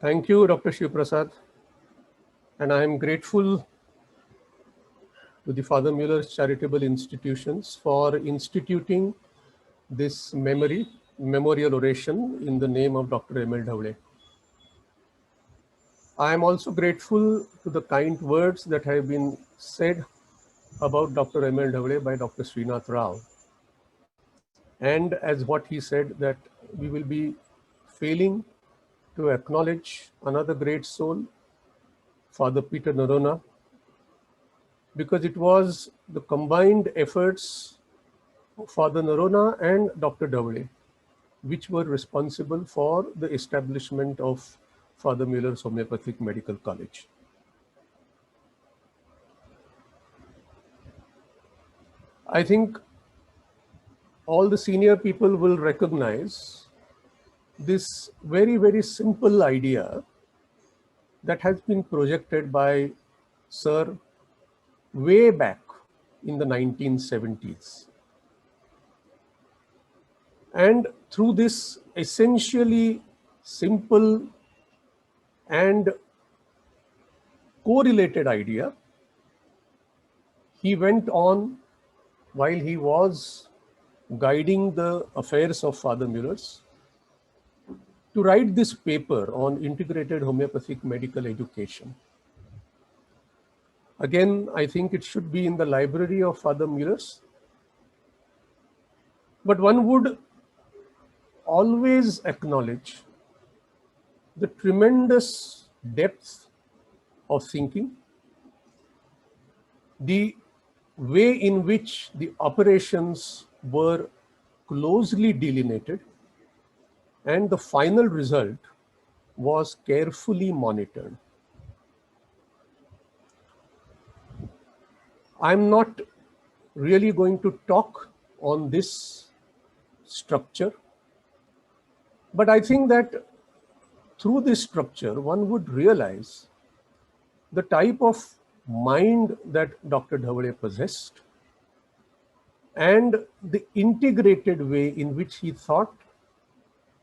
Thank you, Dr. Shiv Prasad. And I am grateful to the Father Muller's charitable institutions for instituting this memorial oration in the name of Dr. M.L. Dhawale. I am also grateful to the kind words that have been said about Dr. M.L. Dhawale by Dr. Srinath Rao. And as what he said, that we will be failing to acknowledge another great soul, Father Peter Noronha, because it was the combined efforts of Father Noronha and Dr. Dhawale which were responsible for the establishment of Father Muller's Homeopathic Medical College. I think all the senior people will recognize this very, very simple idea that has been projected by Sir way back in the 1970s. And through this essentially simple and correlated idea, he went on while he was guiding the affairs of Father Muller's to write this paper on integrated homeopathic medical education. Again, I think it should be in the library of Father Muller's, but one would always acknowledge the tremendous depth of thinking, the way in which the operations were closely delineated, and the final result was carefully monitored. I'm not really going to talk on this structure, but I think that through this structure, one would realize the type of mind that Dr. Dhawale possessed and the integrated way in which he thought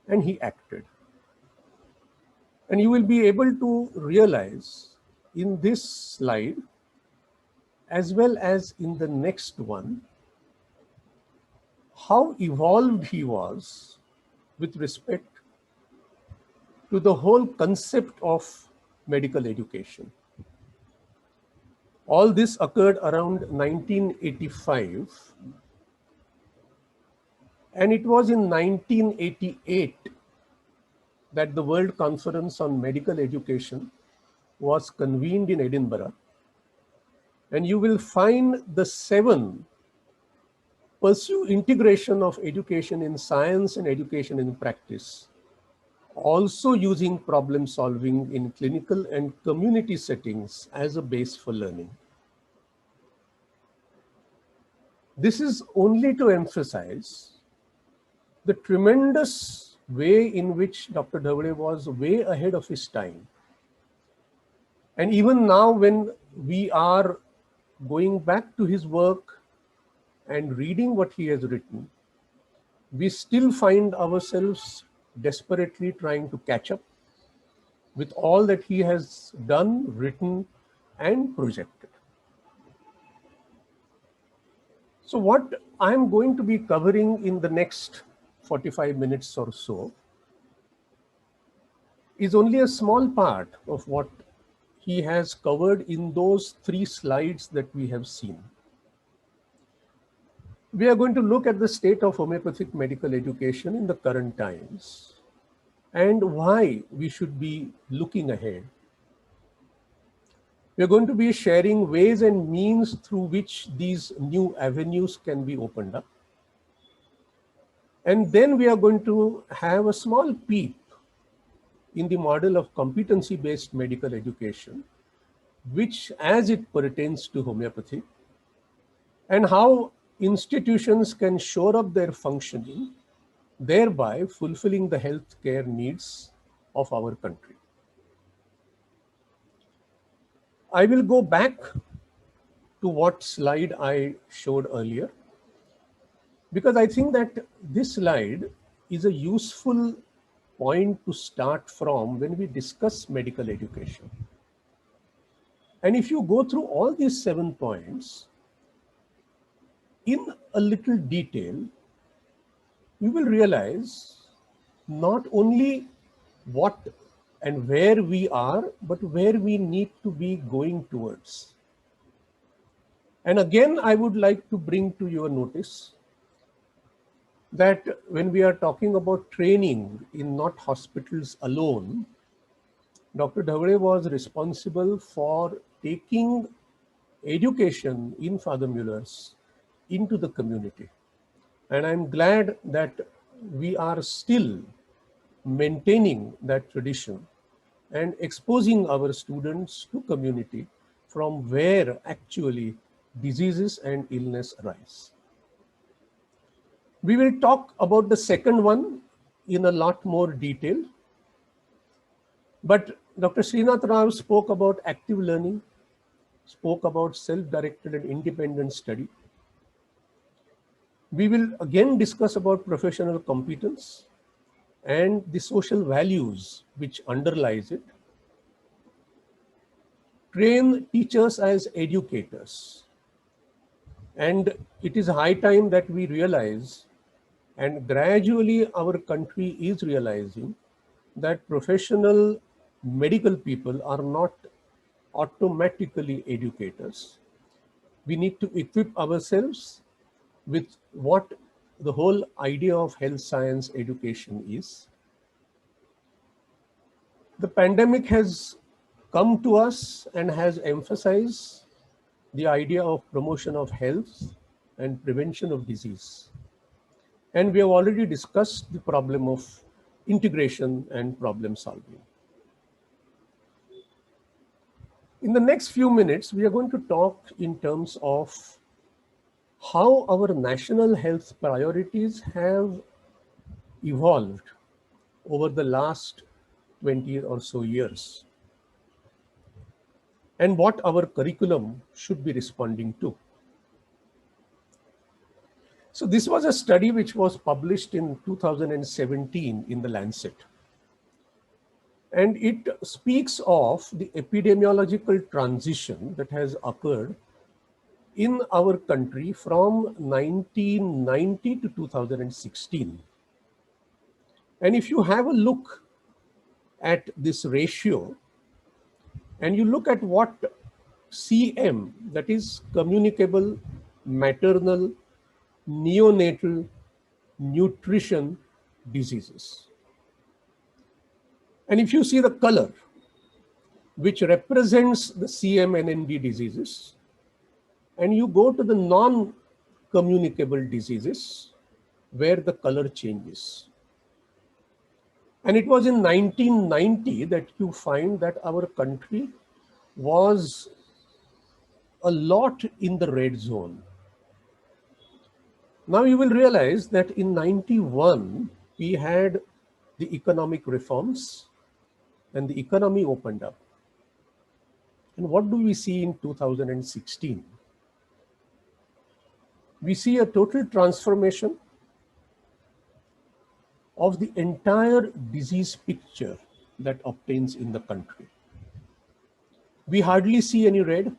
and he acted. And you will be able to realize in this slide, as well as in the next one, how evolved he was with respect to the whole concept of medical education. All this occurred around 1985, and it was in 1988 that the World Conference on Medical Education was convened in Edinburgh. And you will find the 7 pursue integration of education in science and education in practice, also using problem solving in clinical and community settings as a base for learning. This is only to emphasize the tremendous way in which Dr. Dhawale was way ahead of his time. And even now, when we are going back to his work and reading what he has written, we still find ourselves desperately trying to catch up with all that he has done, written, and projected. So what I'm going to be covering in the next 45 minutes or so is only a small part of what he has covered in those 3 slides that we have seen. We are going to look at the state of homeopathic medical education in the current times and why we should be looking ahead. We are going to be sharing ways and means through which these new avenues can be opened up. And then we are going to have a small peep in the model of competency-based medical education, which as it pertains to homeopathy, and how institutions can shore up their functioning, thereby fulfilling the healthcare needs of our country. I will go back to what slide I showed earlier, because I think that this slide is a useful point to start from when we discuss medical education. And if you go through all these 7 points in a little detail, you will realize not only what and where we are, but where we need to be going towards. And again, I would like to bring to your notice that when we are talking about training in not hospitals alone, Dr. Davade was responsible for taking education in Father Muller's into the community. And I'm glad that we are still maintaining that tradition and exposing our students to community from where actually diseases and illness arise. We will talk about the second one in a lot more detail. But Dr. Srinath Rao spoke about active learning, spoke about self-directed and independent study. We will again discuss about professional competence and the social values which underlies it. Train teachers as educators. And it is high time that we realize, and gradually our country is realizing, that professional medical people are not automatically educators. We need to equip ourselves with what the whole idea of health science education is. The pandemic has come to us and has emphasized the idea of promotion of health and prevention of disease. And we have already discussed the problem of integration and problem solving. In the next few minutes, we are going to talk in terms of how our national health priorities have evolved over the last 20 or so years, and what our curriculum should be responding to. So this was a study which was published in 2017 in the Lancet. And it speaks of the epidemiological transition that has occurred in our country from 1990 to 2016. And if you have a look at this ratio, and you look at what CM, that is communicable, maternal, neonatal, nutrition diseases. And if you see the color, which represents the CM&ND diseases, and you go to the non-communicable diseases, where the color changes. And it was in 1990 that you find that our country was a lot in the red zone. Now you will realize that in 91, we had the economic reforms and the economy opened up. And what do we see in 2016? We see a total transformation of the entire disease picture that obtains in the country. We hardly see any red,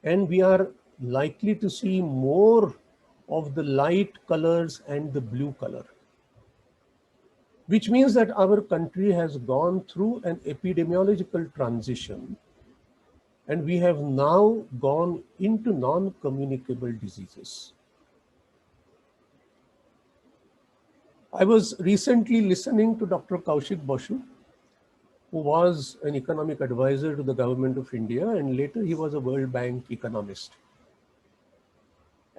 and we are likely to see more of the light colors and the blue color, which means that our country has gone through an epidemiological transition, and we have now gone into non-communicable diseases. I was recently listening to Dr. Kaushik Basu, who was an economic advisor to the government of India, and later he was a World Bank economist.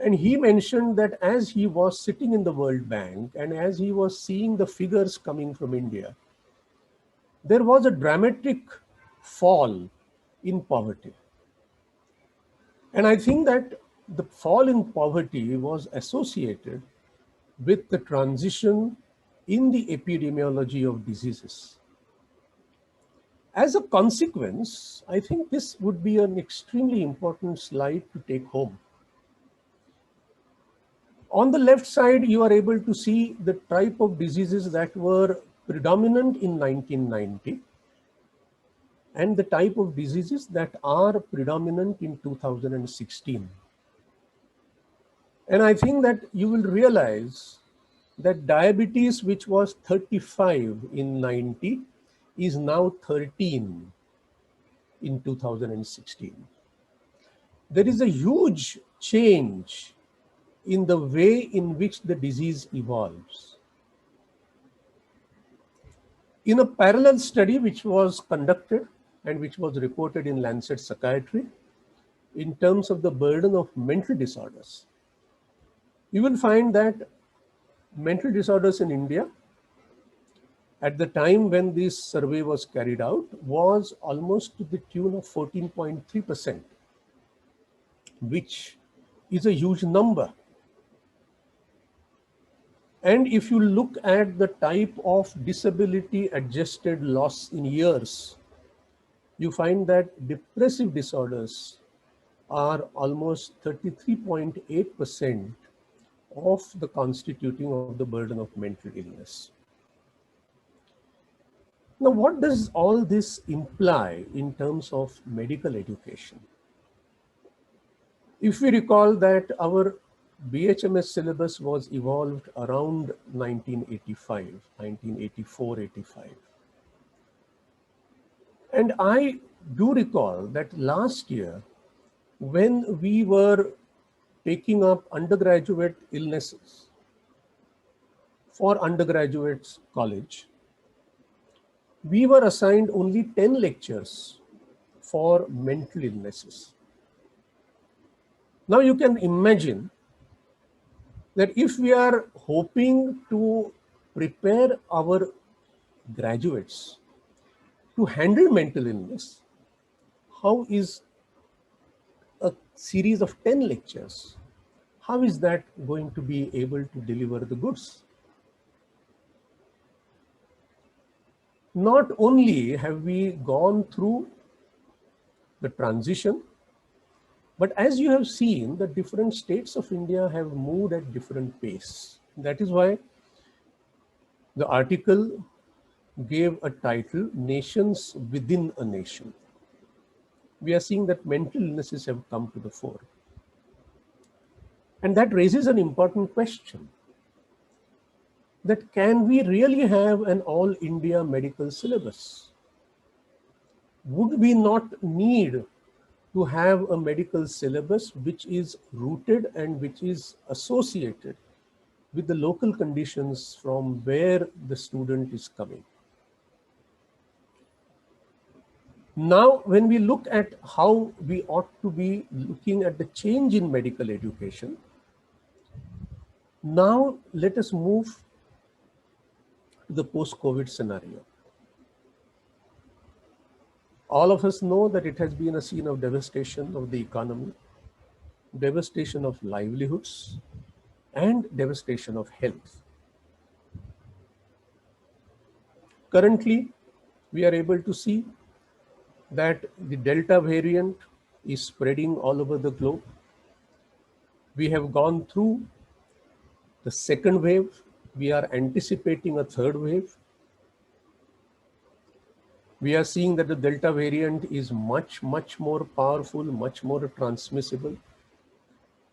And he mentioned that as he was sitting in the World Bank and as he was seeing the figures coming from India, there was a dramatic fall in poverty. And I think that the fall in poverty was associated with the transition in the epidemiology of diseases. As a consequence, I think this would be an extremely important slide to take home. On the left side, you are able to see the type of diseases that were predominant in 1990 and the type of diseases that are predominant in 2016. And I think that you will realize that diabetes, which was 35 in 90, is now 13 in 2016. There is a huge change in the way in which the disease evolves. In a parallel study which was conducted and which was reported in Lancet Psychiatry, in terms of the burden of mental disorders, you will find that mental disorders in India, at the time when this survey was carried out, was almost to the tune of 14.3%, which is a huge number. And if you look at the type of disability adjusted loss in years, you find that depressive disorders are almost 33.8% of the constituting of the burden of mental illness. Now, what does all this imply in terms of medical education? If we recall that our BHMS syllabus was evolved around 1985, 1984, 85. And I do recall that last year, when we were taking up undergraduate illnesses for undergraduates college, we were assigned only 10 lectures for mental illnesses. Now you can imagine that if we are hoping to prepare our graduates to handle mental illness, how is a series of 10 lectures, how is that going to be able to deliver the goods? Not only have we gone through the transition, but as you have seen, the different states of India have moved at different pace. That is why the article gave a title, Nations Within a Nation. We are seeing that mental illnesses have come to the fore. And that raises an important question, that can we really have an all India medical syllabus? Would we not need to have a medical syllabus which is rooted and which is associated with the local conditions from where the student is coming? Now, when we look at how we ought to be looking at the change in medical education, now let us move to the post-COVID scenario. All of us know that it has been a scene of devastation of the economy, devastation of livelihoods, and devastation of health. Currently, we are able to see that the Delta variant is spreading all over the globe. We have gone through the second wave. We are anticipating a third wave. We are seeing that the Delta variant is much more powerful, much more transmissible.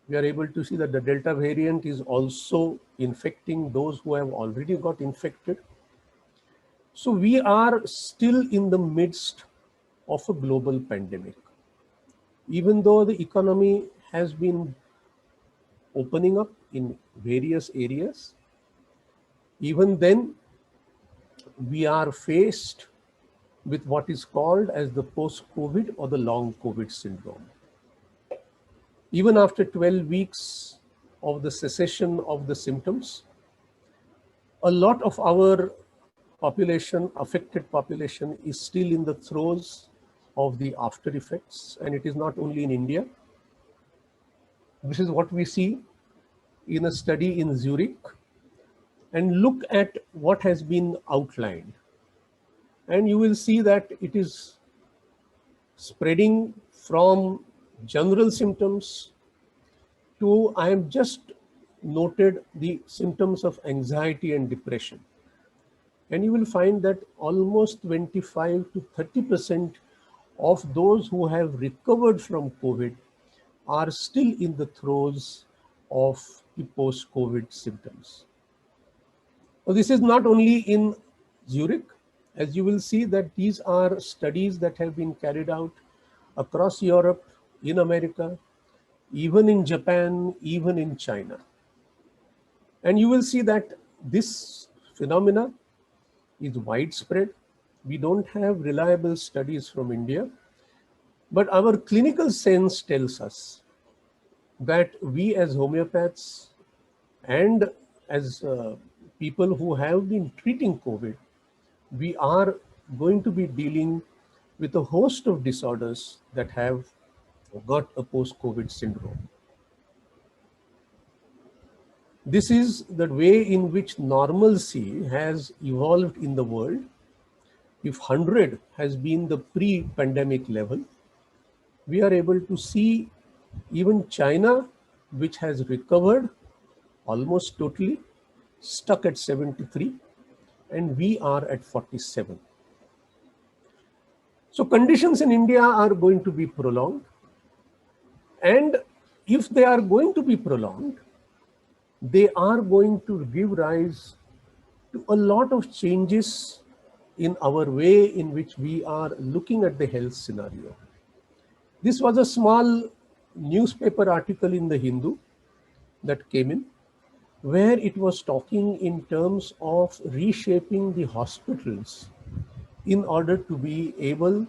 We are able to see that the Delta variant is also infecting those who have already got infected. So we are still in the midst of a global pandemic. Even though the economy has been opening up in various areas, even then we are faced with what is called as the post-COVID or the long COVID syndrome. Even after 12 weeks of the cessation of the symptoms, a lot of our population, affected population, is still in the throes of the after effects, and it is not only in India. This is what we see in a study in Zurich, and look at what has been outlined. And you will see that it is spreading from general symptoms to, I am just noted the symptoms of anxiety and depression. And you will find that almost 25 to 30% of those who have recovered from COVID are still in the throes of the post-COVID symptoms. So this is not only in Zurich, as you will see that these are studies that have been carried out across Europe, in America, even in Japan, even in China. And you will see that this phenomena is widespread. We don't have reliable studies from India, but our clinical sense tells us that we as homeopaths and as people who have been treating COVID, we are going to be dealing with a host of disorders that have got a post-COVID syndrome. This is the way in which normalcy has evolved in the world. If 100 has been the pre-pandemic level, we are able to see even China, which has recovered almost totally, stuck at 73, and we are at 47. So conditions in India are going to be prolonged. And if they are going to be prolonged, they are going to give rise to a lot of changes in our way in which we are looking at the health scenario. This was a small newspaper article in the Hindu that came in, where it was talking in terms of reshaping the hospitals in order to be able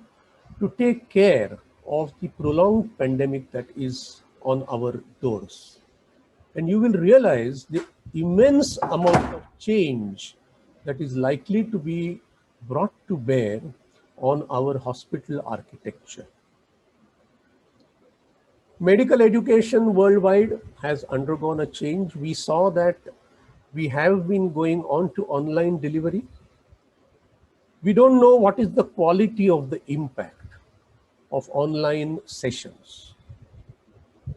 to take care of the prolonged pandemic that is on our doors. And you will realize the immense amount of change that is likely to be brought to bear on our hospital architecture. Medical education worldwide has undergone a change. We saw that we have been going on to online delivery. We don't know what is the quality of the impact of online sessions.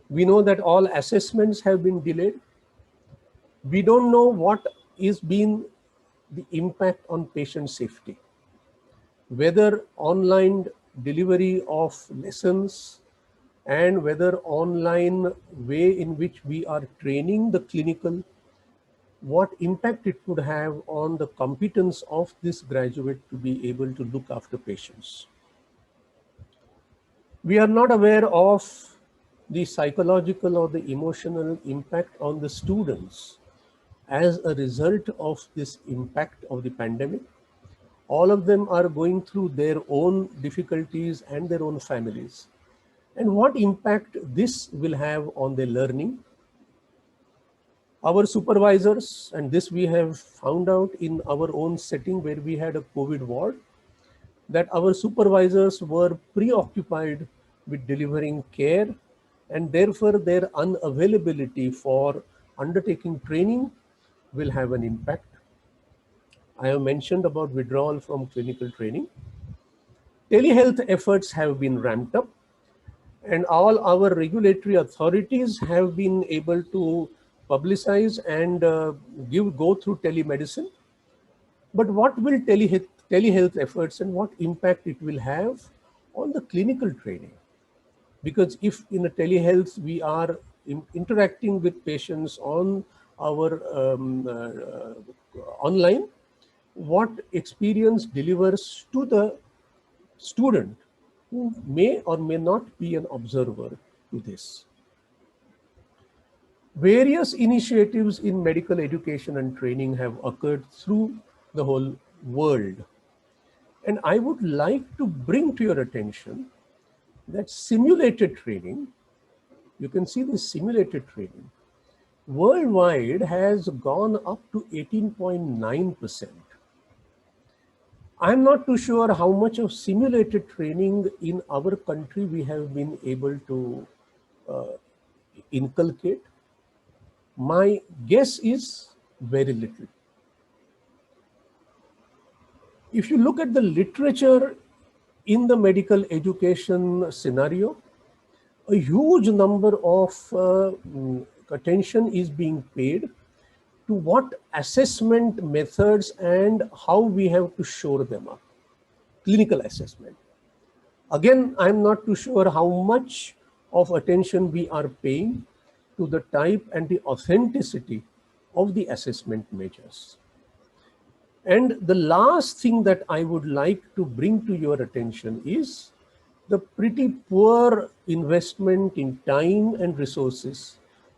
We know that all assessments have been delayed. We don't know what is been the impact on patient safety, whether online delivery of lessons and whether online way in which we are training the clinical, what impact it could have on the competence of this graduate to be able to look after patients. We are not aware of the psychological or the emotional impact on the students as a result of this impact of the pandemic. All of them are going through their own difficulties and their own families. And what impact this will have on their learning. Our supervisors, and this we have found out in our own setting where we had a COVID ward, that our supervisors were preoccupied with delivering care, and therefore their unavailability for undertaking training will have an impact. I have mentioned about withdrawal from clinical training. Telehealth efforts have been ramped up, and all our regulatory authorities have been able to publicize and go through telemedicine. But what will telehealth efforts and what impact it will have on the clinical training? Because if in a telehealth we are interacting with patients on our online, what experience delivers to the student who may or may not be an observer to this. Various initiatives in medical education and training have occurred through the whole world. And I would like to bring to your attention that simulated training, you can see this simulated training, worldwide has gone up to 18.9%. I'm not too sure how much of simulated training in our country we have been able to inculcate. My guess is very little. If you look at the literature in the medical education scenario, a huge number of attention is being paid to what assessment methods and how we have to shore them up. Clinical assessment. Again, I'm not too sure how much of attention we are paying to the type and the authenticity of the assessment measures. And the last thing that I would like to bring to your attention is the pretty poor investment in time and resources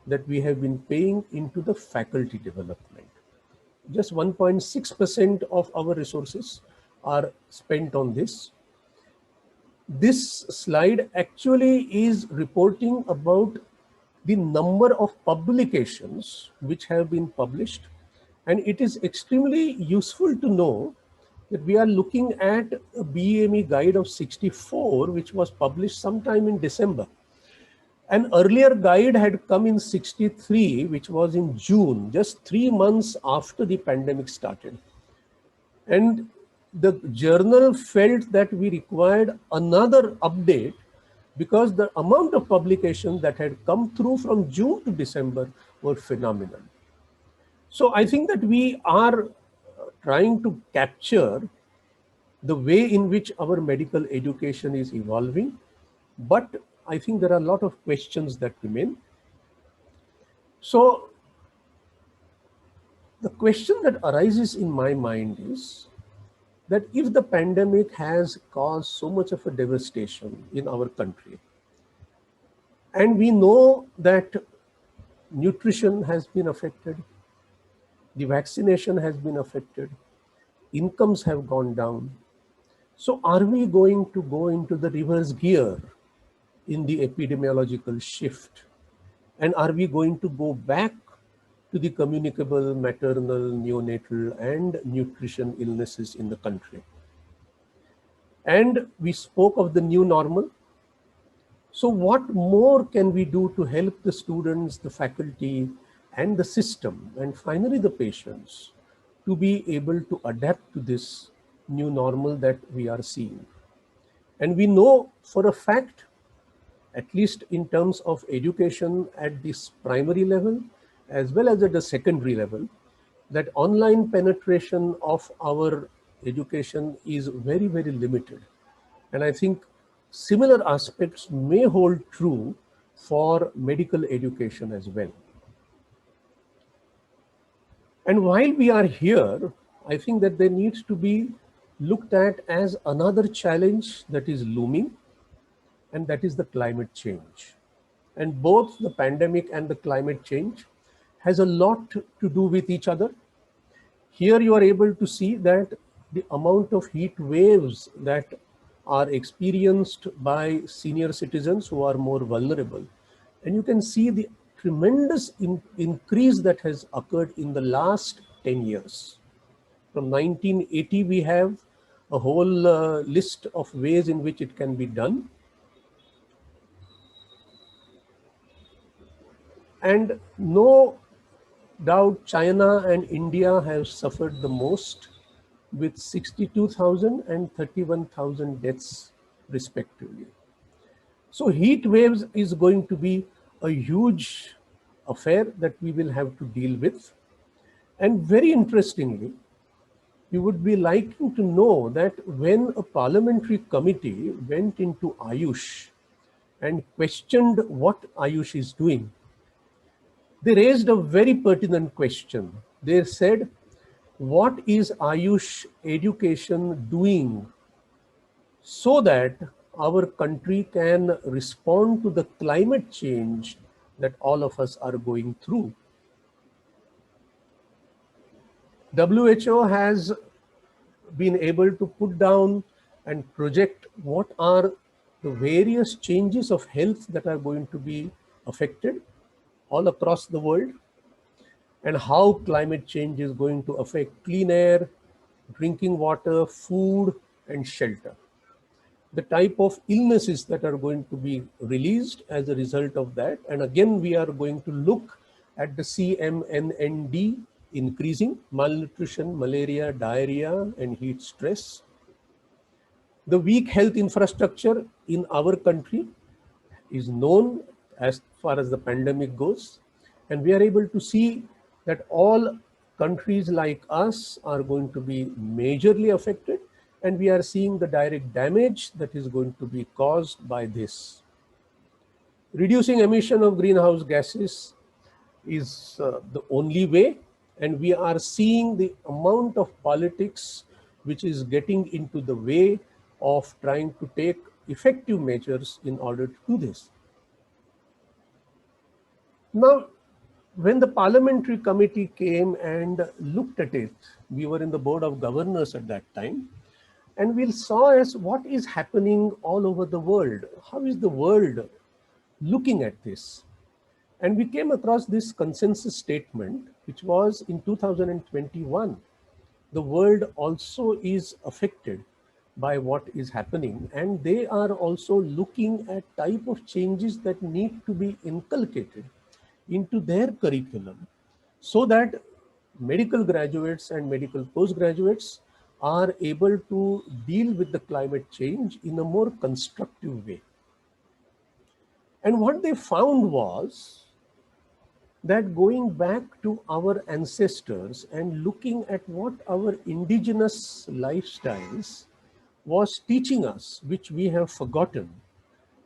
that we have been paying into the faculty development. Just 1.6% of our resources are spent on this. This slide actually is reporting about the number of publications which have been published, and it is extremely useful to know that we are looking at a BEME guide of 64, which was published sometime in December. An earlier guide had come in 63, which was in June, just 3 months after the pandemic started. And the journal felt that we required another update because the amount of publications that had come through from June to December were phenomenal. So I think that we are trying to capture the way in which our medical education is evolving, but I think there are a lot of questions that remain. So the question that arises in my mind is that if the pandemic has caused so much of a devastation in our country, and we know that nutrition has been affected, the vaccination has been affected, incomes have gone down, so are we going to go into the reverse gear in the epidemiological shift? And are we going to go back to the communicable, maternal, neonatal, and nutrition illnesses in the country? And we spoke of the new normal. So what more can we do to help the students, the faculty, and the system, and finally the patients, to be able to adapt to this new normal that we are seeing? And we know for a fact, at least in terms of education at this primary level, as well as at the secondary level, that online penetration of our education is very, very limited. And I think similar aspects may hold true for medical education as well. And while we are here, I think that there needs to be looked at as another challenge that is looming, and that is the climate change. And both the pandemic and the climate change has a lot to do with each other. Here you are able to see that the amount of heat waves that are experienced by senior citizens who are more vulnerable. And you can see the tremendous increase that has occurred in the last 10 years. From 1980, we have a whole list of ways in which it can be done. And no doubt China and India have suffered the most, with 62,000 and 31,000 deaths respectively. So heat waves is going to be a huge affair that we will have to deal with. And very interestingly, you would be liking to know that when a parliamentary committee went into Ayush and questioned what Ayush is doing, they raised a very pertinent question. They said, what is Ayush education doing so that our country can respond to the climate change that all of us are going through? WHO has been able to put down and project what are the various changes of health that are going to be affected all across the world, and how climate change is going to affect clean air, drinking water, food, and shelter. The type of illnesses that are going to be released as a result of that. And again, we are going to look at the CMNND increasing: malnutrition, malaria, diarrhea, and heat stress. The weak health infrastructure in our country is known as far as the pandemic goes. And we are able to see that all countries like us are going to be majorly affected, and we are seeing the direct damage that is going to be caused by this. Reducing emission of greenhouse gases is the only way, and we are seeing the amount of politics which is getting into the way of trying to take effective measures in order to do this. Now, when the parliamentary committee came and looked at it, we were in the board of governors at that time, and we saw as what is happening all over the world. How is the world looking at this? And we came across this consensus statement, which was in 2021. The world also is affected by what is happening, and they are also looking at type of changes that need to be inculcated into their curriculum so that medical graduates and medical postgraduates are able to deal with the climate change in a more constructive way. And what they found was that going back to our ancestors and looking at what our indigenous lifestyles was teaching us, which we have forgotten,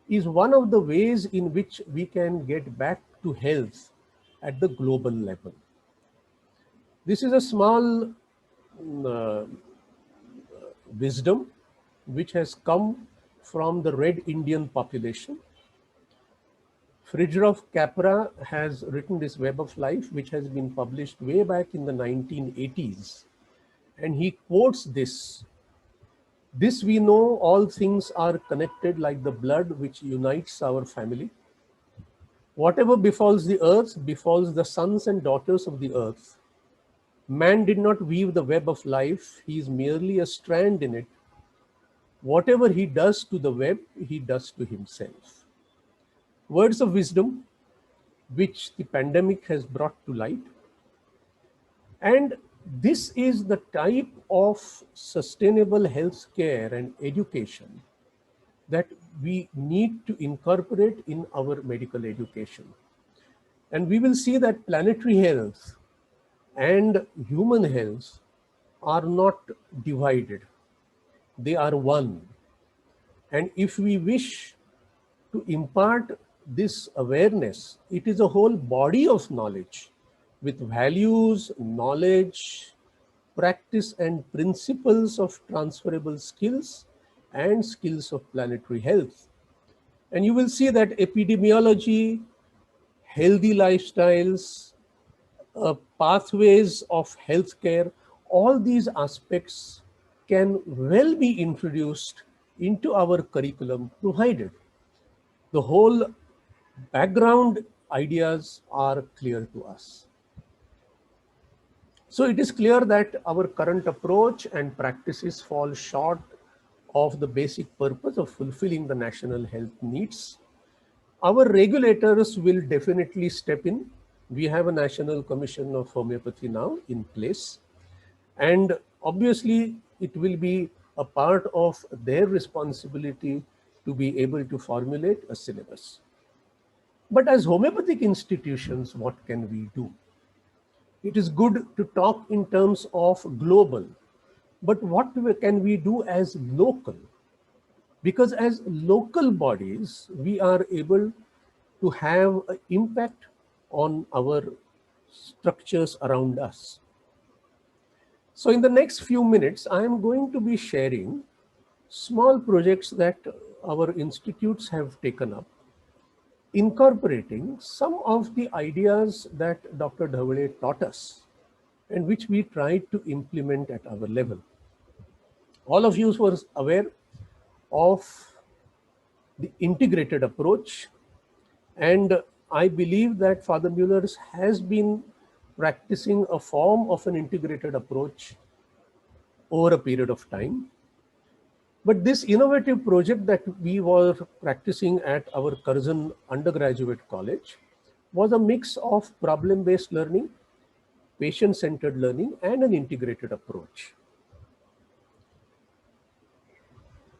is one of the ways in which we can get back to health at the global level. This is a small uh, wisdom which has come from the Red Indian population. Fridtjof Capra has written this Web of Life, which has been published way back in the 1980s. And he quotes this: "This we know, all things are connected like the blood which unites our family. Whatever befalls the earth befalls the sons and daughters of the earth. Man did not weave the web of life, he is merely a strand in it. Whatever he does to the web, he does to himself." Words of wisdom which the pandemic has brought to light. And this is the type of sustainable healthcare and education that we need to incorporate in our medical education. And we will see that planetary health and human health are not divided, they are one. And if we wish to impart this awareness, it is a whole body of knowledge with values, knowledge, practice, and principles of transferable skills and skills of planetary health. And you will see that epidemiology, healthy lifestyles, pathways of healthcare, all these aspects can well be introduced into our curriculum, provided the whole background ideas are clear to us. So it is clear that our current approach and practices fall short of the basic purpose of fulfilling the national health needs. Our regulators will definitely step in. We have a National Commission of Homeopathy now in place, and obviously it will be a part of their responsibility to be able to formulate a syllabus. But as homeopathic institutions, what can we do? It is good to talk in terms of global, but what can we do as local? Because as local bodies, we are able to have an impact on our structures around us. So in the next few minutes, I am going to be sharing small projects that our institutes have taken up, incorporating some of the ideas that Dr. Dhawale taught us and which we tried to implement at our level. All of you were aware of the integrated approach, and I believe that Father Mueller's has been practicing a form of an integrated approach over a period of time. But this innovative project that we were practicing at our Curzon undergraduate college was a mix of problem-based learning, patient-centered learning, and an integrated approach.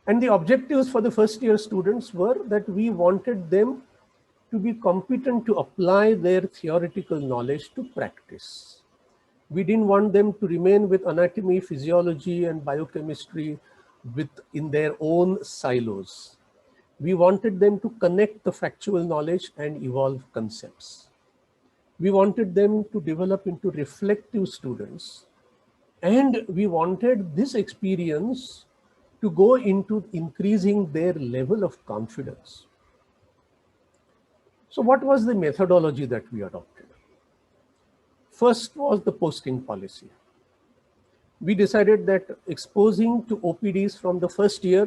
And the objectives for the first year students were that we wanted them to be competent to apply their theoretical knowledge to practice. We didn't want them to remain with anatomy, physiology, and biochemistry in their own silos. We wanted them to connect the factual knowledge and evolve concepts. We wanted them to develop into reflective students. And we wanted this experience to go into increasing their level of confidence. So what was the methodology that we adopted? First was the posting policy. We decided that exposing to OPDs from the first year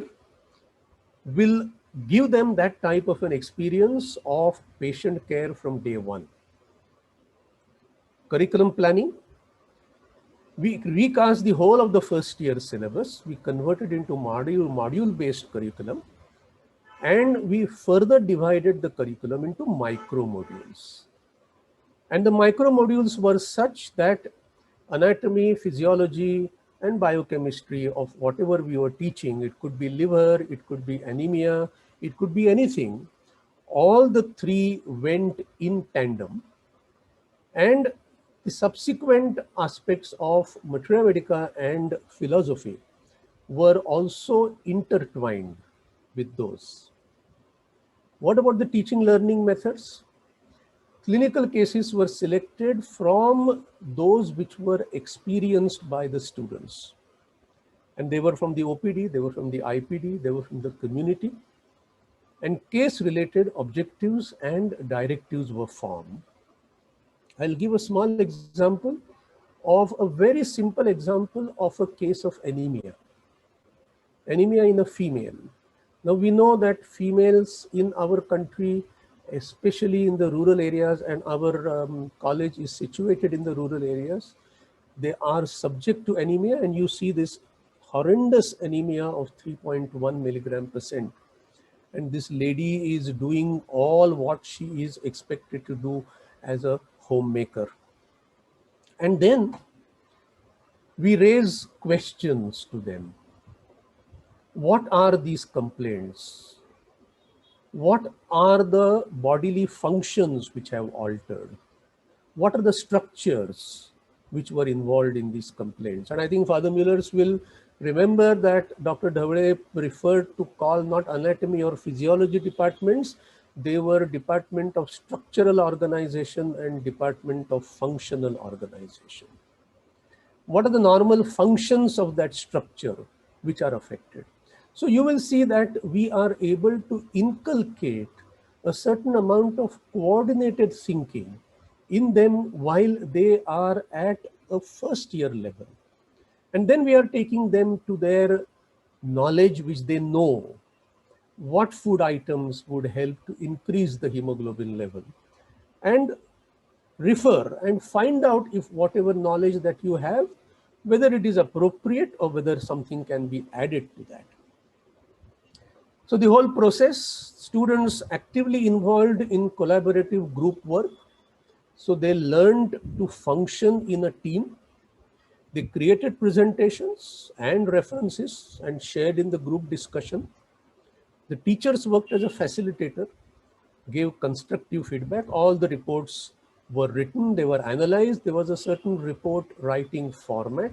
will give them that type of an experience of patient care from day one. Curriculum planning, we recast the whole of the first year syllabus. We converted into module-based curriculum, and we further divided the curriculum into micro modules. And the micro modules were such that anatomy, physiology, and biochemistry of whatever we were teaching, it could be liver, it could be anemia, it could be anything. All the three went in tandem. And the subsequent aspects of materia medica and philosophy were also intertwined with those. What about the teaching learning methods? Clinical cases were selected from those which were experienced by the students. And they were from the OPD, they were from the IPD, they were from the community. And case-related objectives and directives were formed. I'll give a small example of a very simple example of a case of anemia. Anemia in a female. Now we know that females in our country, especially in the rural areas, and our college is situated in the rural areas, they are subject to anemia, and you see this horrendous anemia of 3.1 milligram%. And this lady is doing all what she is expected to do as a homemaker. And then we raise questions to them. What are these complaints? What are the bodily functions which have altered? What are the structures which were involved in these complaints? And I think Father Muellers will remember that Dr. Dhavade preferred to call not anatomy or physiology departments, they were department of structural organization and department of functional organization. What are the normal functions of that structure which are affected? So you will see that we are able to inculcate a certain amount of coordinated thinking in them while they are at a first year level. And then we are taking them to their knowledge which they know. What food items would help to increase the hemoglobin level, and refer and find out if whatever knowledge that you have, whether it is appropriate or whether something can be added to that. So the whole process, students actively involved in collaborative group work. So they learned to function in a team. They created presentations and references and shared in the group discussion. The teachers worked as a facilitator, gave constructive feedback. All the reports were written, they were analyzed. There was a certain report writing format.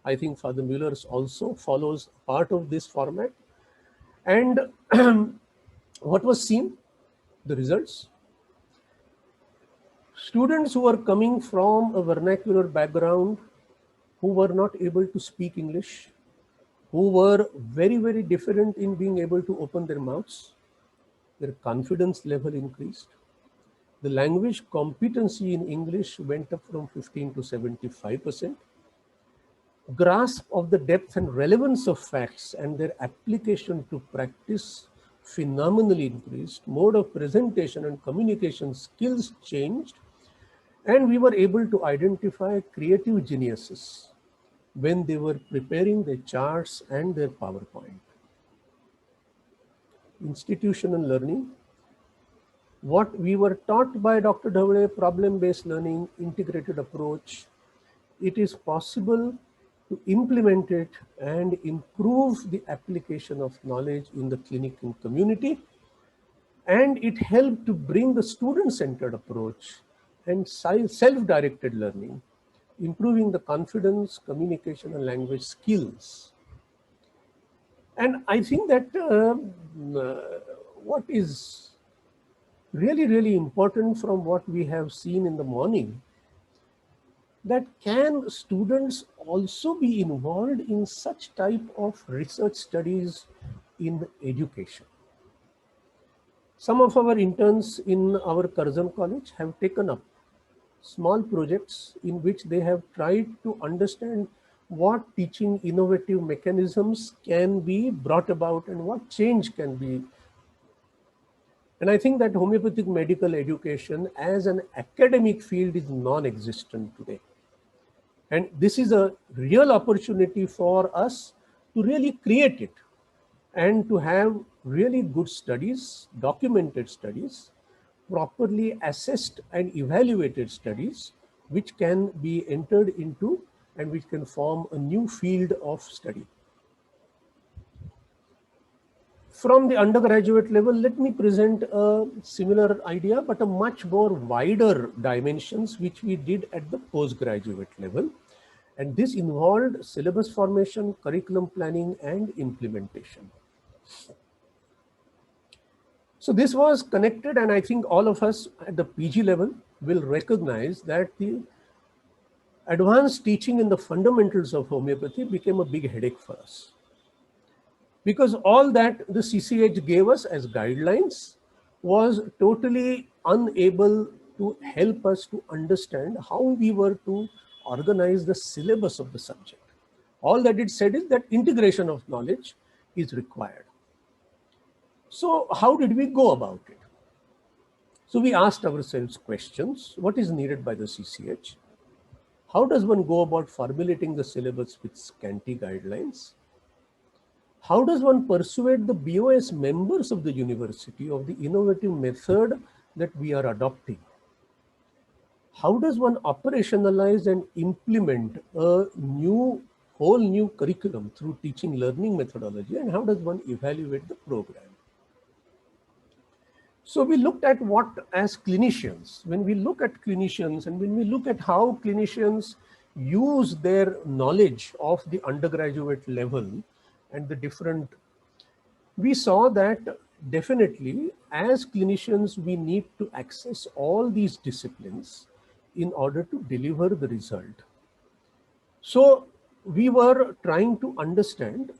I think Father Muellers also follows part of this format. And what was seen? The results. Students who were coming from a vernacular background, who were not able to speak English, who were very, very different in being able to open their mouths, their confidence level increased. The language competency in English went up from 15 to 75%. Grasp of the depth and relevance of facts and their application to practice phenomenally increased. Mode of presentation and communication skills changed. And we were able to identify creative geniuses when they were preparing their charts and their PowerPoint. Institutional learning. What we were taught by Dr. Dhavade, problem-based learning, integrated approach, it is possible to implement it and improve the application of knowledge in the clinic and community. And it helped to bring the student-centered approach and self-directed learning, improving the confidence, communication, and language skills. And I think that what is really, really important from what we have seen in the morning, that can students also be involved in such type of research studies in education? Some of our interns in our Curzon College have taken up small projects in which they have tried to understand what teaching innovative mechanisms can be brought about and what change can be. And I think that homeopathic medical education as an academic field is non-existent today. And this is a real opportunity for us to really create it and to have really good studies, documented studies, properly assessed and evaluated studies, which can be entered into and which can form a new field of study. From the undergraduate level, let me present a similar idea, but a much more wider dimensions, which we did at the postgraduate level. And this involved syllabus formation, curriculum planning, and implementation. So this was connected, and I think all of us at the PG level will recognize that the advanced teaching in the fundamentals of homeopathy became a big headache for us. Because all that the CCH gave us as guidelines was totally unable to help us to understand how we were to organize the syllabus of the subject. All that it said is that integration of knowledge is required. So how did we go about it? So we asked ourselves questions. What is needed by the CCH? How does one go about formulating the syllabus with scanty guidelines? How does one persuade the BOS members of the university of the innovative method that we are adopting? How does one operationalize and implement a whole new curriculum through teaching learning methodology? And how does one evaluate the program? So we looked at what, as clinicians, when we look at clinicians and when we look at how clinicians use their knowledge of the undergraduate level and the different, we saw that definitely as clinicians, we need to access all these disciplines in order to deliver the result. So we were trying to understand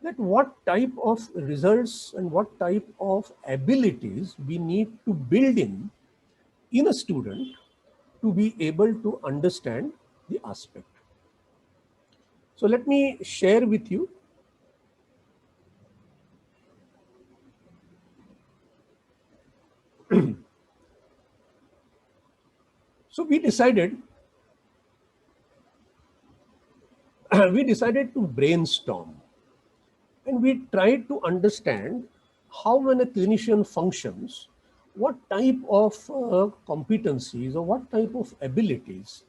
that what type of results and what type of abilities we need to build in a student to be able to understand the aspect. So let me share with you. So we decided to brainstorm, and we tried to understand how, when a clinician functions, what type of competencies or what type of abilities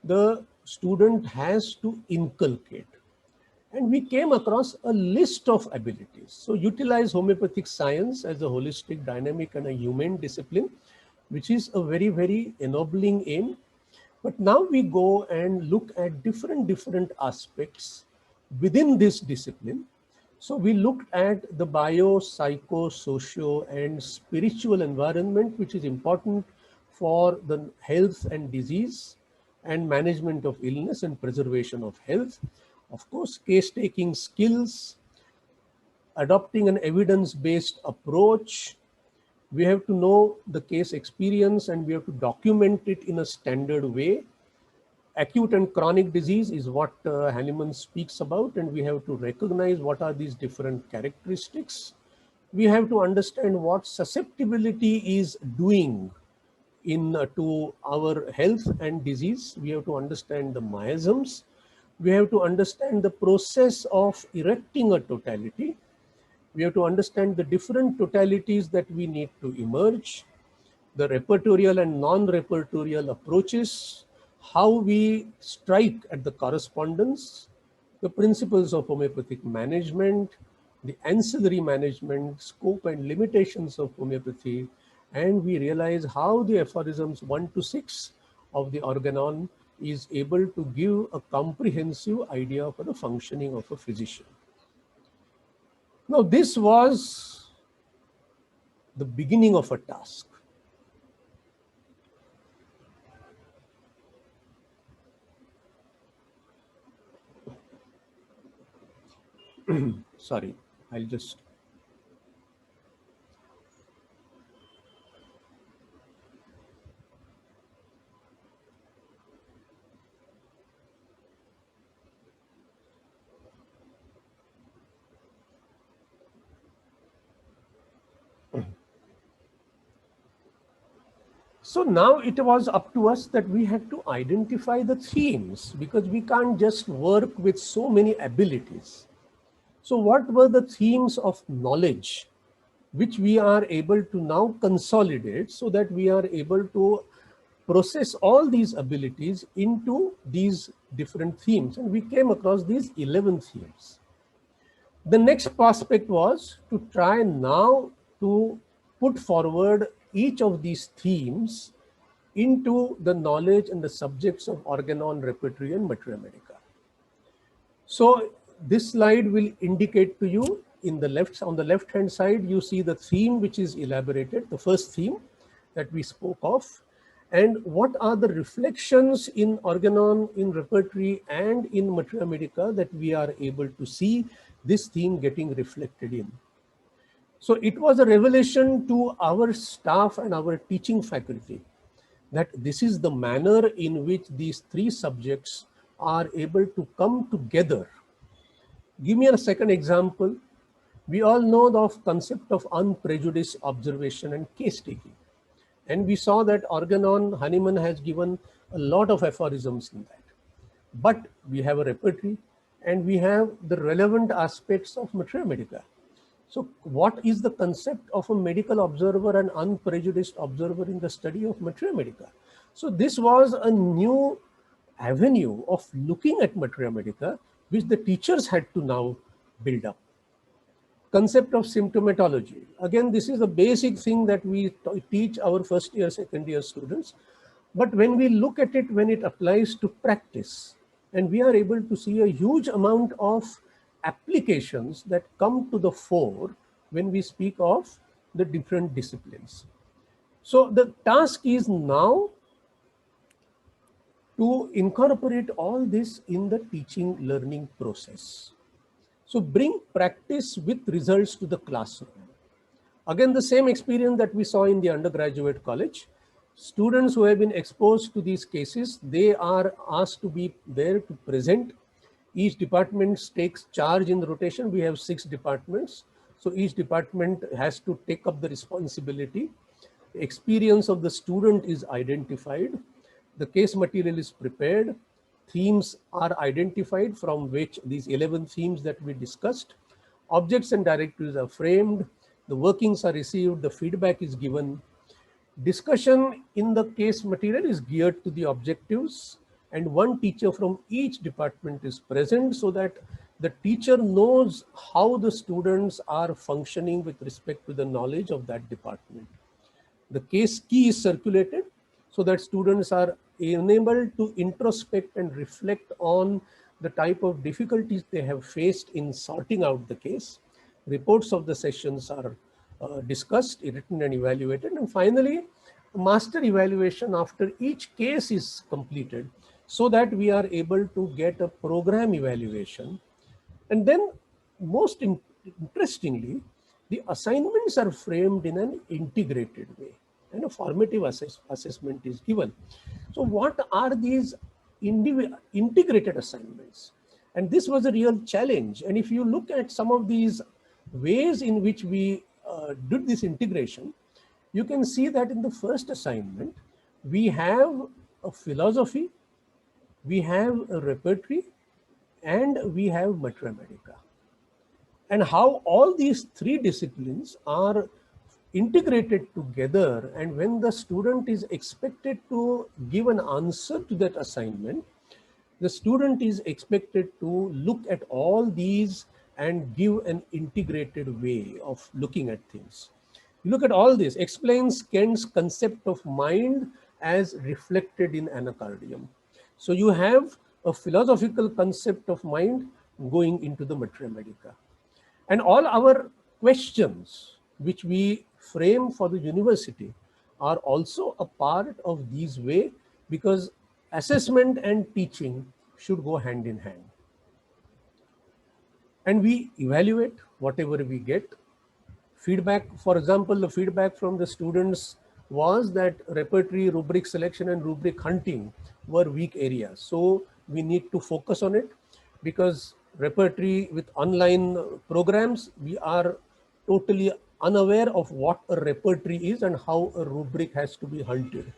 the student has to inculcate. And we came across a list of abilities. So utilize homeopathic science as a holistic, dynamic, and a human discipline, which is a very, very ennobling aim. But now we go and look at different aspects within this discipline. So we looked at the bio, psycho, socio, and spiritual environment, which is important for the health and disease and management of illness and preservation of health. Of course, case-taking skills, adopting an evidence-based approach. We have to know the case experience and we have to document it in a standard way. Acute and chronic disease is what Hahnemann speaks about, and we have to recognize what are these different characteristics. We have to understand what susceptibility is doing to our health and disease. We have to understand the miasms. We have to understand the process of erecting a totality. We have to understand the different totalities that we need to emerge, the repertorial and non-repertorial approaches, how we strike at the correspondence, the principles of homeopathic management, the ancillary management, scope and limitations of homeopathy, and we realize how the aphorisms 1 to 6 of the Organon is able to give a comprehensive idea for the functioning of a physician. Now, this was the beginning of a task. Sorry, I'll just. So now it was up to us that we had to identify the themes, because we can't just work with so many abilities. So what were the themes of knowledge which we are able to now consolidate so that we are able to process all these abilities into these different themes? And we came across these 11 themes. The next prospect was to try now to put forward each of these themes into the knowledge and the subjects of Organon, Repertory and Materia Medica. So this slide will indicate to you on the left hand side, you see the theme which is elaborated, the first theme that we spoke of, and what are the reflections in Organon, in Repertory and in Materia Medica that we are able to see this theme getting reflected in. So it was a revelation to our staff and our teaching faculty that this is the manner in which these three subjects are able to come together. Give me a second example. We all know the concept of unprejudiced observation and case taking. And we saw that Organon, Hahnemann has given a lot of aphorisms in that. But we have a repertory and we have the relevant aspects of Materia Medica. So what is the concept of a medical observer and unprejudiced observer in the study of Materia Medica? So this was a new avenue of looking at Materia Medica, which the teachers had to now build up. Concept of symptomatology. Again, this is a basic thing that we teach our first year, second year students. But when we look at it, when it applies to practice, and we are able to see a huge amount of applications that come to the fore when we speak of the different disciplines. So the task is now to incorporate all this in the teaching learning process. So bring practice with results to the classroom. Again, the same experience that we saw in the undergraduate college. Students who have been exposed to these cases, they are asked to be there to present. Each department takes charge in the rotation. We have 6 departments. So each department has to take up the responsibility. The experience of the student is identified. The case material is prepared. Themes are identified from which these 11 themes that we discussed. Objects and directives are framed. The workings are received. The feedback is given. Discussion in the case material is geared to the objectives, and one teacher from each department is present so that the teacher knows how the students are functioning with respect to the knowledge of that department. The case key is circulated so that students are enabled to introspect and reflect on the type of difficulties they have faced in sorting out the case. Reports of the sessions are discussed, written and evaluated. And finally, master evaluation after each case is completed so that we are able to get a program evaluation. And then most interestingly, the assignments are framed in an integrated way and a formative assessment is given. So what are these integrated assignments? And this was a real challenge. And if you look at some of these ways in which we did this integration, you can see that in the first assignment, we have a philosophy, we have a repertory, and we have Materia Medica. And how all these 3 disciplines are integrated together, and when the student is expected to give an answer to that assignment, the student is expected to look at all these and give an integrated way of looking at things. You look at all this, explains Kant's concept of mind as reflected in anacardium. So you have a philosophical concept of mind going into the Materia Medica. And all our questions, which we frame for the university, are also a part of these way, because assessment and teaching should go hand in hand. And we evaluate whatever we get. Feedback, for example, the feedback from the students was that repertory, rubric selection, and rubric hunting were weak areas. So we need to focus on it, because repertory with online programs, we are totally unaware of what a repertory is and how a rubric has to be hunted.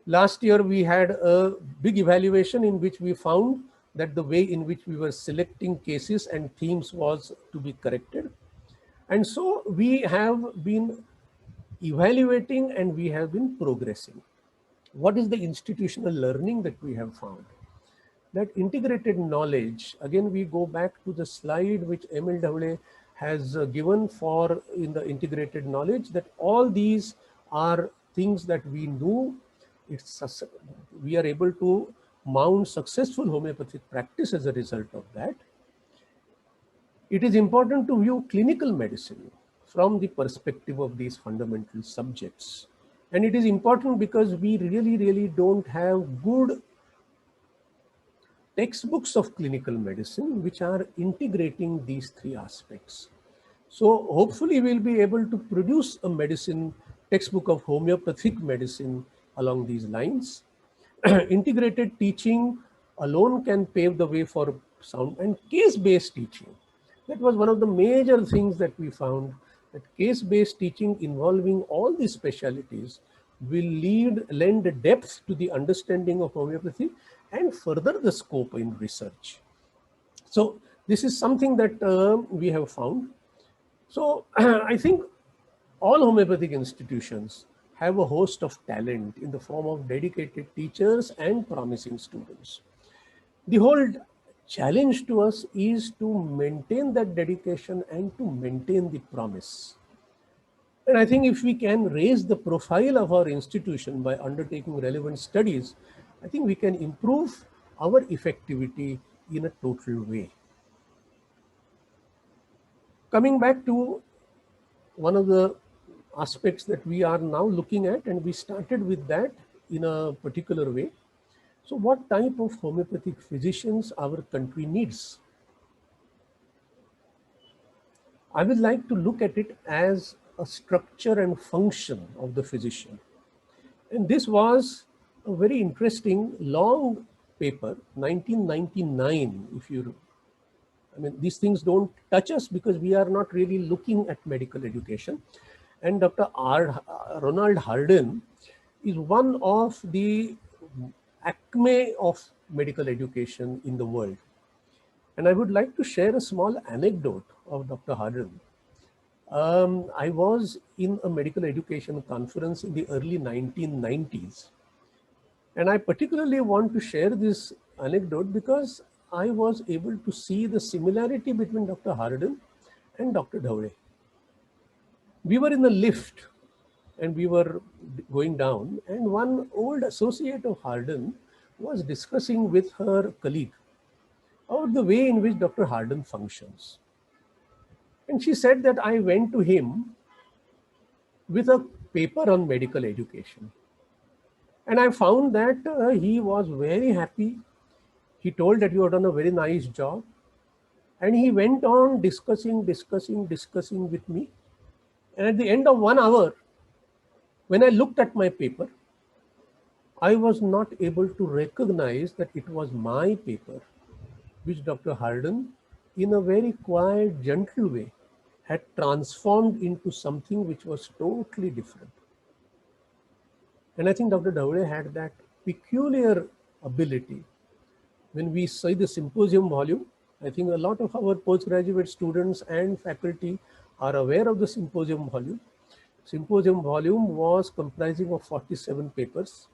Last year, we had a big evaluation in which we found that the way in which we were selecting cases and themes was to be corrected. And so we have been evaluating and we have been progressing. What is the institutional learning that we have found? That integrated knowledge, again, we go back to the slide which Emil Davle has given for in the integrated knowledge, that all these are things that we do. We are able to mount successful homeopathic practice as a result of that. It is important to view clinical medicine from the perspective of these fundamental subjects. And it is important because we really don't have good textbooks of clinical medicine which are integrating these three aspects. So hopefully we'll be able to produce a medicine textbook of homeopathic medicine along these lines. Integrated teaching alone can pave the way for sound and case-based teaching. That was one of the major things that we found, that case-based teaching involving all these specialties will lend depth to the understanding of homeopathy and further the scope in research. So this is something that we have found. So I think all homeopathic institutions have a host of talent in the form of dedicated teachers and promising students. The whole challenge to us is to maintain that dedication and to maintain the promise. And I think if we can raise the profile of our institution by undertaking relevant studies, I think we can improve our effectivity in a total way. Coming back to one of the aspects that we are now looking at, and we started with that in a particular way. So what type of homeopathic physicians our country needs? I would like to look at it as a structure and function of the physician. And this was a very interesting long paper, 1999, these things don't touch us because we are not really looking at medical education. And Dr. Ronald Harden is one of the acme of medical education in the world. And I would like to share a small anecdote of Dr. Harden. I was in a medical education conference in the early 1990s. And I particularly want to share this anecdote because I was able to see the similarity between Dr. Harden and Dr. Davle. We were in the lift and we were going down, and one old associate of Harden was discussing with her colleague about the way in which Dr. Harden functions. And she said that I went to him with a paper on medical education. And I found that he was very happy. He told that you have done a very nice job. And he went on discussing with me. And at the end of 1 hour, when I looked at my paper, I was not able to recognize that it was my paper, which Dr. Harden, in a very quiet, gentle way, had transformed into something which was totally different. And I think Dr. Davle had that peculiar ability. When we see the symposium volume, I think a lot of our postgraduate students and faculty are aware of the symposium volume. Symposium volume was comprising of 47 papers,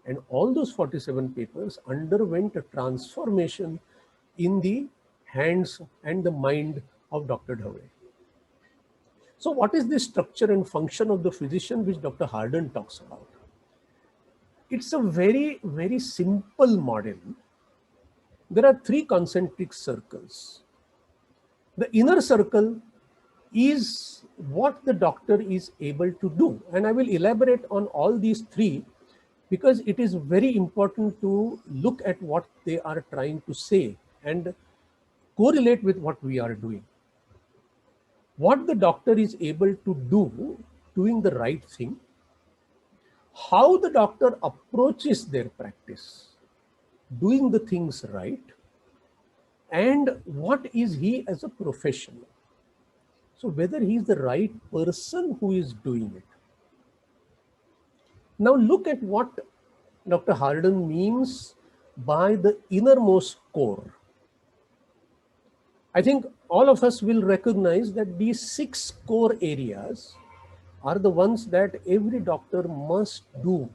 and all those 47 papers underwent a transformation in the hands and the mind of Dr. Dhave. So what is the structure and function of the physician which Dr. Harden talks about? It's a very, very simple model. There are three concentric circles. The inner circle is what the doctor is able to do. And I will elaborate on all these three because it is very important to look at what they are trying to say and correlate with what we are doing. What the doctor is able to do, doing the right thing, how the doctor approaches their practice, doing the things right, and what is he as a professional. So whether he is the right person who is doing it. Now look at what Dr. Harden means by the innermost core. I think all of us will recognize that these 6 core areas are the ones that every doctor must do.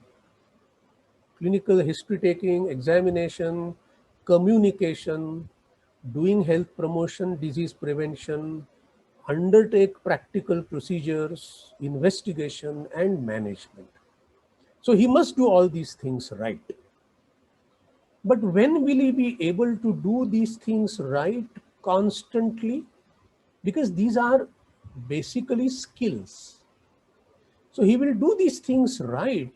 Clinical history taking, examination, communication, doing health promotion, disease prevention, undertake practical procedures, investigation, and management. So he must do all these things right. But when will he be able to do these things right constantly? Because these are basically skills. So he will do these things right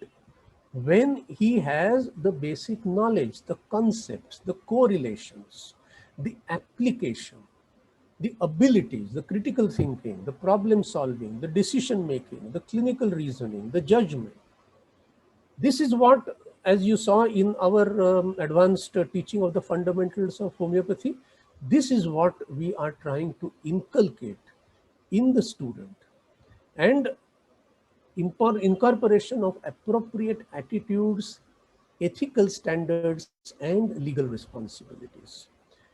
when he has the basic knowledge, the concepts, the correlations, the application, the abilities, the critical thinking, the problem solving, the decision making, the clinical reasoning, the judgment. This is what, as you saw in our advanced teaching of the fundamentals of homeopathy, this is what we are trying to inculcate in the student. And incorporation of appropriate attitudes, ethical standards, and legal responsibilities,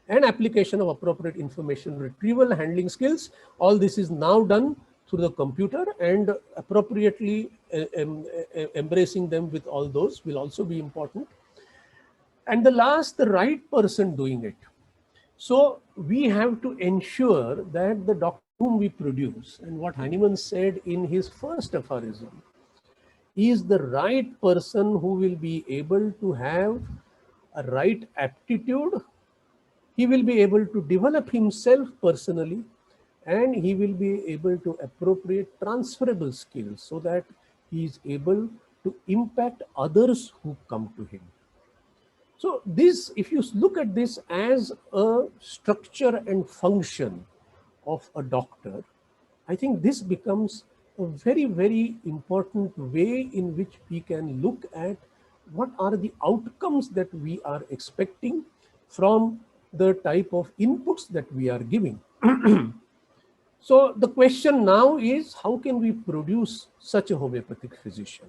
and application of appropriate information retrieval, handling skills. All this is now done through the computer, and appropriately embracing them with all those will also be important. And the last, the right person doing it. So we have to ensure that the doctor whom we produce, and what Hahnemann said in his first aphorism, is the right person who will be able to have a right aptitude. He will be able to develop himself personally, and he will be able to appropriate transferable skills so that he is able to impact others who come to him. So this, if you look at this as a structure and function of a doctor, I think this becomes a very, very important way in which we can look at what are the outcomes that we are expecting from the type of inputs that we are giving. So the question now is, how can we produce such a homeopathic physician?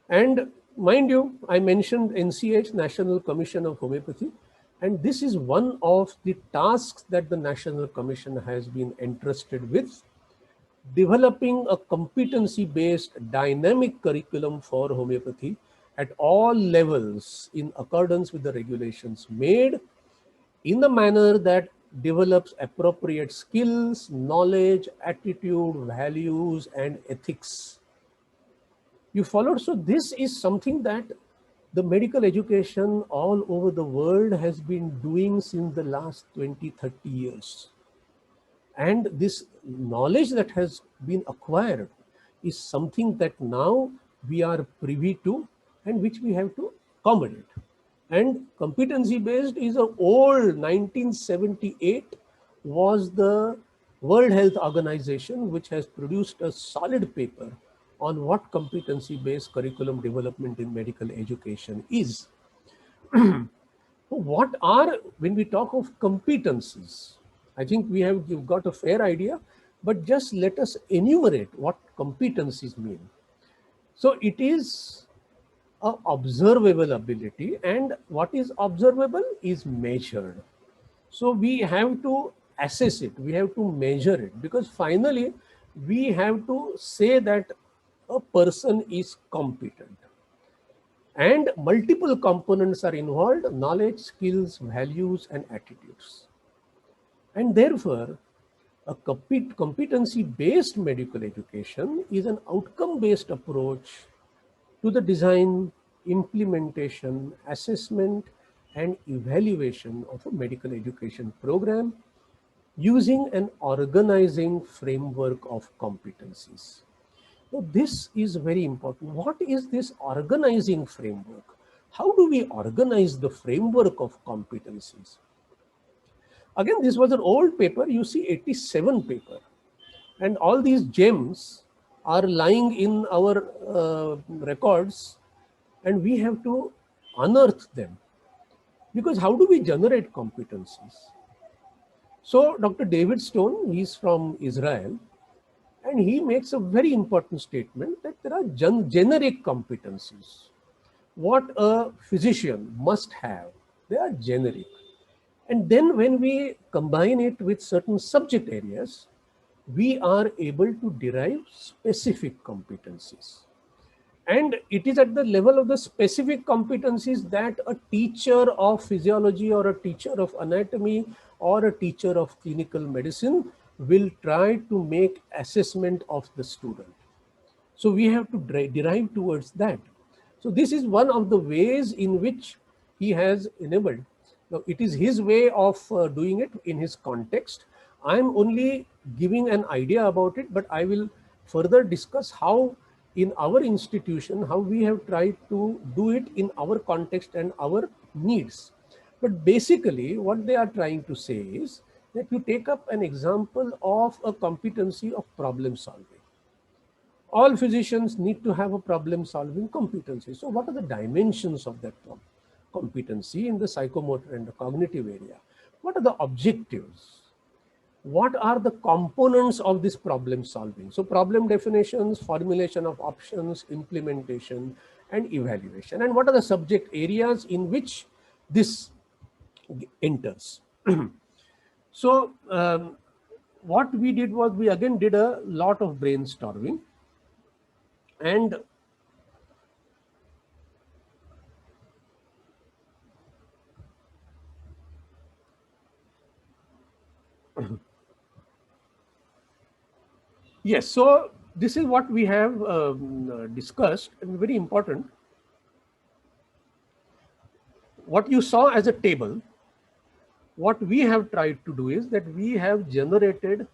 And mind you, I mentioned NCH, National Commission of Homeopathy, and this is one of the tasks that the National Commission has been entrusted with, developing a competency-based dynamic curriculum for homeopathy at all levels in accordance with the regulations made in a manner that develops appropriate skills, knowledge, attitude, values, and ethics. You followed? So this is something that the medical education all over the world has been doing since the last 20, 30 years. And this knowledge that has been acquired is something that now we are privy to and which we have to accommodate. And competency based is an old 1978 was the World Health Organization, which has produced a solid paper on what competency based curriculum development in medical education is. What are, when we talk of competencies, I think you've got a fair idea, but just let us enumerate what competencies mean. So it is an observable ability, and what is observable is measured. So we have to assess it, we have to measure it, because finally we have to say that a person is competent. And multiple components are involved: knowledge, skills, values, and attitudes. And therefore, a competency-based medical education is an outcome-based approach to the design, implementation, assessment, and evaluation of a medical education program using an organizing framework of competencies. So this is very important. What is this organizing framework? How do we organize the framework of competencies? Again, this was an old paper, you see 87 paper. And all these gems are lying in our records, and we have to unearth them. Because how do we generate competencies? So Dr. David Stone, he's from Israel, and he makes a very important statement that there are generic competencies. What a physician must have, they are generic. And then when we combine it with certain subject areas, we are able to derive specific competencies. And it is at the level of the specific competencies that a teacher of physiology or a teacher of anatomy or a teacher of clinical medicine will try to make assessment of the student. So we have to derive towards that. So this is one of the ways in which he has enabled. Now it is his way of doing it in his context. I am only giving an idea about it, but I will further discuss how in our institution, how we have tried to do it in our context and our needs. But basically what they are trying to say is that you take up an example of a competency of problem solving. All physicians need to have a problem solving competency. So what are the dimensions of that competency in the psychomotor and the cognitive area? What are the objectives? What are the components of this problem solving? So problem definitions, formulation of options, implementation, and evaluation. And what are the subject areas in which this enters? So what we did was we again did a lot of brainstorming, and yes, so this is what we have discussed, and very important. What you saw as a table, what we have tried to do is that we have generated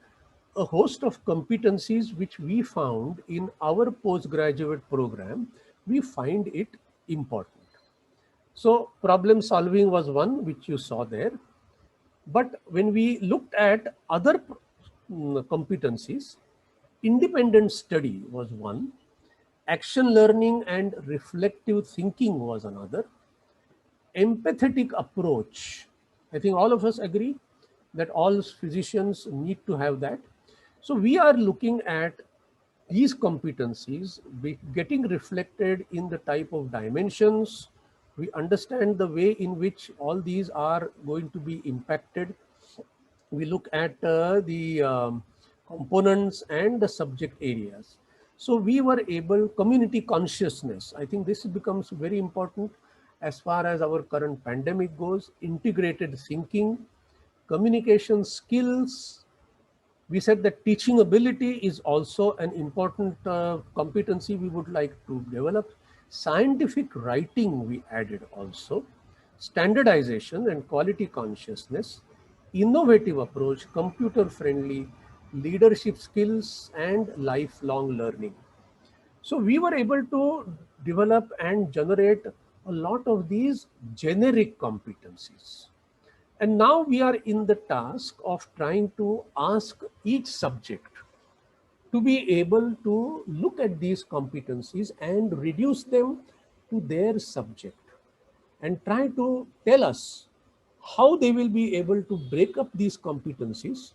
a host of competencies which we found in our postgraduate program. We find it important. So problem solving was one which you saw there. But when we looked at other competencies, independent study was one, action learning and reflective thinking was another, empathetic approach. I think all of us agree that all physicians need to have that. So we are looking at these competencies getting reflected in the type of dimensions. We understand the way in which all these are going to be impacted. We look at the components and the subject areas. So we were able, community consciousness, I think this becomes very important as far as our current pandemic goes, integrated thinking, communication skills. We said that teaching ability is also an important competency we would like to develop. Scientific writing we added also, standardization and quality consciousness, innovative approach, computer friendly, leadership skills, and lifelong learning. So we were able to develop and generate a lot of these generic competencies. And now we are in the task of trying to ask each subject to be able to look at these competencies and reduce them to their subject and try to tell us how they will be able to break up these competencies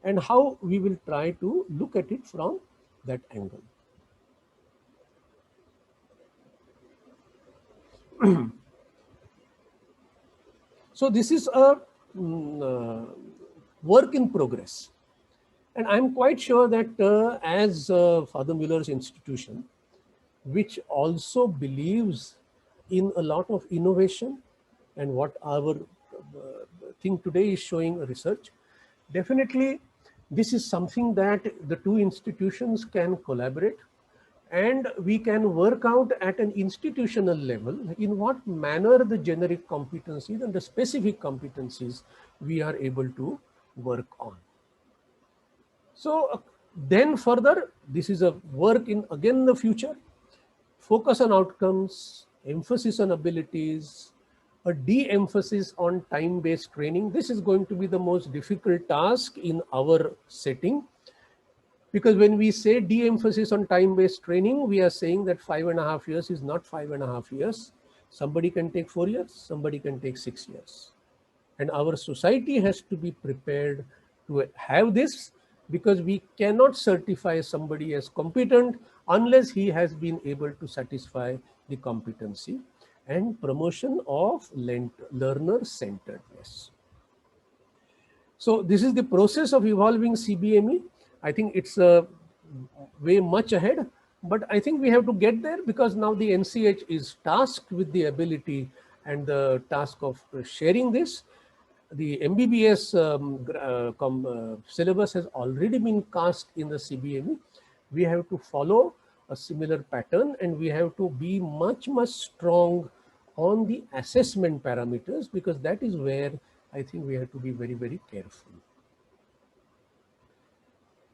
and how we will try to look at it from that angle. So this is a work in progress. And I'm quite sure that as Father Muller's institution, which also believes in a lot of innovation and what our thing today is showing research. Definitely, this is something that the two institutions can collaborate, and we can work out at an institutional level in what manner the generic competencies and the specific competencies we are able to work on. So then further, this is a work in again the future, focus on outcomes, emphasis on abilities, a de-emphasis on time-based training. This is going to be the most difficult task in our setting, because when we say de-emphasis on time-based training, we are saying that 5.5 years is not 5.5 years. Somebody can take 4 years, somebody can take 6 years. And our society has to be prepared to have this, because we cannot certify somebody as competent unless he has been able to satisfy the competency and promotion of learner centeredness. So this is the process of evolving CBME. I think it's way much ahead, but I think we have to get there, because now the NCH is tasked with the ability and the task of sharing this. The MBBS syllabus has already been cast in the CBME. We have to follow a similar pattern, and we have to be much strong on the assessment parameters, because that is where I think we have to be very careful.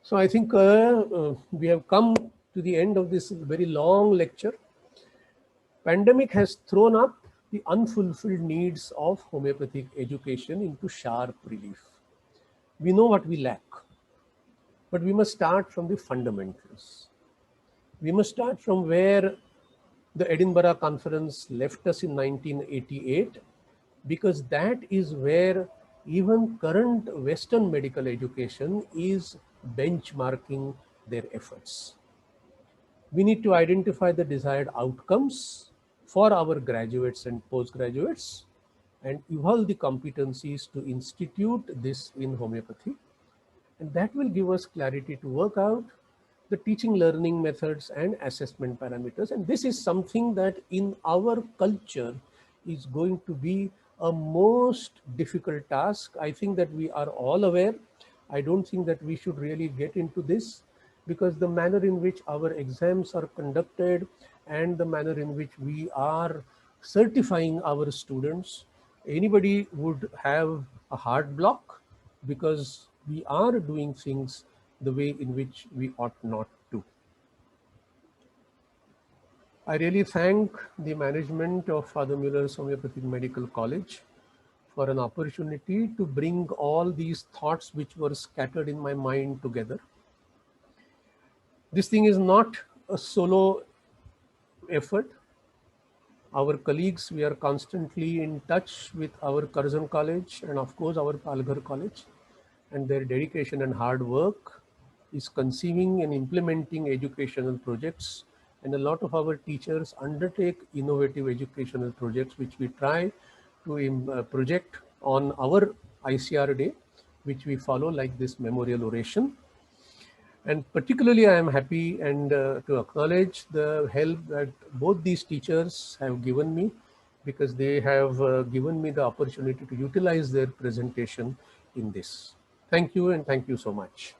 So I think we have come to the end of this very long lecture. Pandemic has thrown up the unfulfilled needs of homeopathic education into sharp relief. We know what we lack, but we must start from the fundamentals. We must start from where the Edinburgh Conference left us in 1988, because that is where even current Western medical education is benchmarking their efforts. We need to identify the desired outcomes for our graduates and postgraduates and evolve the competencies to institute this in homeopathy. And that will give us clarity to work out the teaching learning methods and assessment parameters. And this is something that in our culture is going to be a most difficult task. I think that we are all aware. I don't think that we should really get into this, because the manner in which our exams are conducted and the manner in which we are certifying our students, anybody would have a hard block, because we are doing things the way in which we ought not to. I really thank the management of Father Muller's Homeopathic Medical College for an opportunity to bring all these thoughts which were scattered in my mind together. This thing is not a solo effort. Our colleagues, we are constantly in touch with our Curzon College and of course our Palghar College, and their dedication and hard work is conceiving and implementing educational projects. And a lot of our teachers undertake innovative educational projects, which we try to project on our ICR day, which we follow, like this memorial oration. And particularly, I am happy and to acknowledge the help that both these teachers have given me, because they have given me the opportunity to utilize their presentation in this. Thank you, and thank you so much.